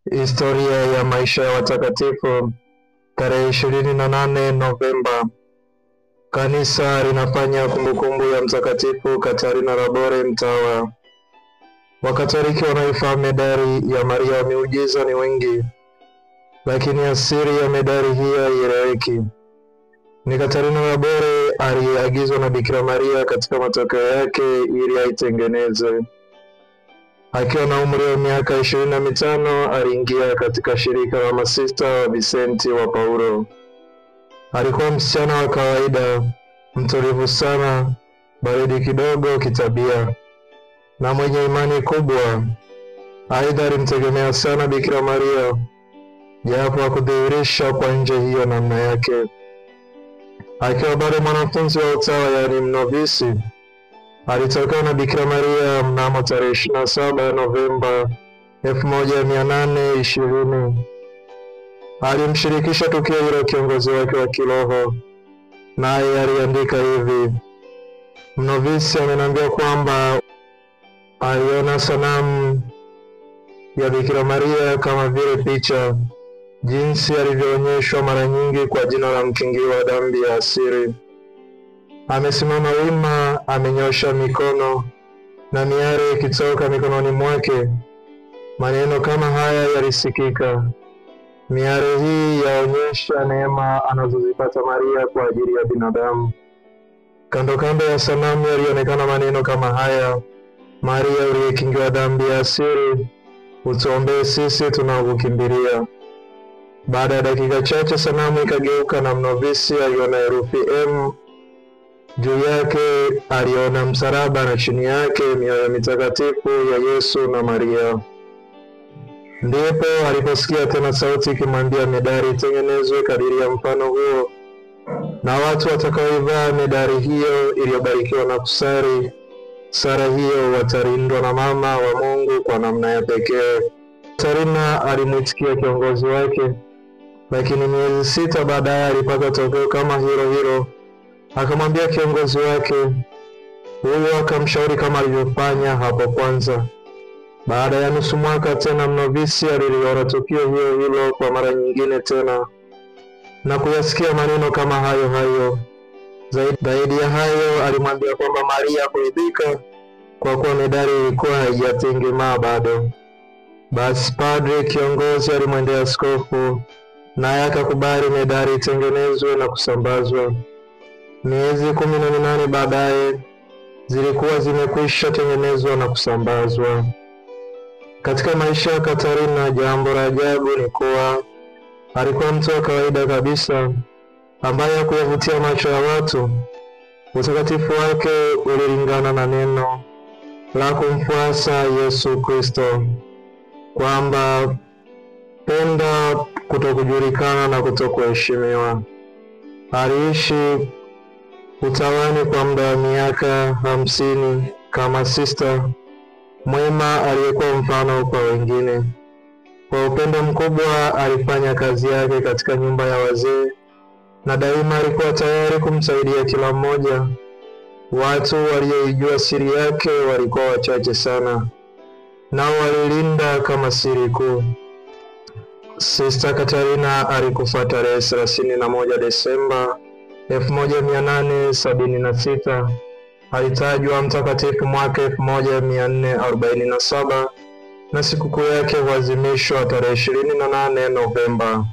Historia ya maisha ya watakatifu. Tarehe 28 Novemba, kanisa linafanya kumbukumbu ya Mtakatifu Katarina Labore Mtawa. Wakatoliki wanaifahamu medali ya Maria wa Miujiza ni wengi, lakini asili ya medali hii haieleweki. Ni Katarina Labore aliyeagizwa na Bikira Maria katika matokeo yake ili aitengeneze. Akiwa na umri wa miaka 25 aliingia katika shirika la masista wa Vicenti wa Paulo. Alikuwa msichana wa kawaida, mtulivu sana, baridi kidogo kitabia, na mwenye imani kubwa. Aidha alimtegemea sana Bikira Maria, japo hakudhihirisha kwa nje hiyo namna yake. Akiwa bado mwanafunzi wa utawa, yaani mnovisi, alitokana na Bikira Maria mnamo tarehe 27 Novemba 1820. Alimshirikisha tukio hilo kiongozi wake wa kiroho, naye aliandika hivi: mnovisi amenambia kwamba aliona sanamu ya Bikira Maria kama vile picha, jinsi alivyoonyeshwa mara nyingi kwa jina la mkingi wa dhambi ya asiri. Amesimama wima, amenyosha mikono na miale ikitoka mikononi mwake. Maneno kama haya yalisikika: miale hii yaonyesha neema anazozipata Maria kwa ajili ya binadamu. Kando kando ya sanamu yalionekana maneno kama haya: Maria uliyekingiwa dhambi ya asiri, utuombee sisi tunaokukimbilia. Baada ya dakika chache sanamu ikageuka na mnovisi aliona herufi M. Juu yake aliona msalaba na chini yake mioyo mitakatifu ya Yesu na Maria. Ndipo aliposikia tena sauti ikimwambia medali itengenezwe kadiri ya mfano huo, na watu watakaoivaa medali hiyo iliyobarikiwa na kusali sala hiyo watalindwa na mama wa Mungu kwa namna ya pekee. Katarina alimwitikia kiongozi wake, lakini miezi 6 baadaye alipata tokeo kama hilo. Akamwambia kiongozi wake huyo, akamshauri kama alivyofanya hapo kwanza. Baada ya nusu mwaka tena mnovisi aliliona tukio hilo kwa mara nyingine tena na kuyasikia maneno kama hayo. Zaidi ya hayo, alimwambia kwamba Maria kuridhika kwa kuwa medali ilikuwa haijatengemaa bado. Basi padre kiongozi alimwendea askofu, naye akakubali medali itengenezwe na kusambazwa. Miezi 18 baadaye zilikuwa zimekwisha tengenezwa na kusambazwa. Katika maisha ya Katarina, jambo la ajabu ni kuwa alikuwa mtu wa kawaida kabisa ambaye hakuyavutia macho ya watu. Utakatifu wake ulilingana na neno la kumfuasa Yesu Kristo, kwamba penda kutokujulikana na kutokuheshimiwa. Aliishi utawani kwa muda wa miaka 50 kama sista mwema aliyekuwa mfano kwa wengine. Kwa upendo mkubwa alifanya kazi yake katika nyumba ya wazee, na daima alikuwa tayari kumsaidia kila mmoja. Watu walioijua siri yake walikuwa wachache sana, nao walilinda kama siri kuu. Sista Katarina alikufa tarehe 31 Desemba 1876. Alitajwa mtakatifu mwaka 1447 na sikukuu yake huadhimishwa tarehe 28 Novemba.